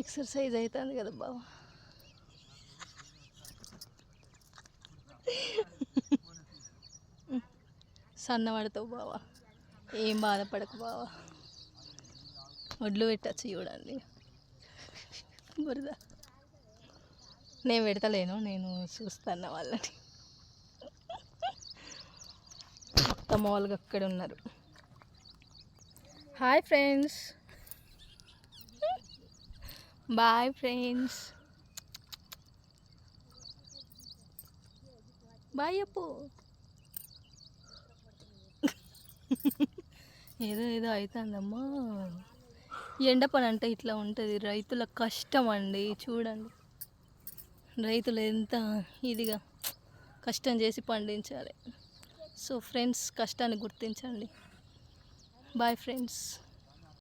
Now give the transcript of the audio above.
Exercise అవుతుంది కదా బావ. సన్నబడతావు బావ, ఏం బాధపడకు బావ. ఒడ్లు పెట్టచ్చు చూడండి. బురద నేను పెడతలేను, నేను చూస్తాను వాళ్ళని. మొత్తం వాళ్ళకి అక్కడ ఉన్నారు. Hi friends, bye friends, bye చెప్పు. ఏదో ఏదో అవుతుందమ్మా. ఎండ పని అంటే ఇట్లా ఉంటుంది, రైతుల కష్టం అండి. చూడండి రైతులు ఎంత ఇదిగా కష్టం చేసి పండించాలి. సో ఫ్రెండ్స్, కష్టాన్ని గుర్తించండి. Bye friends.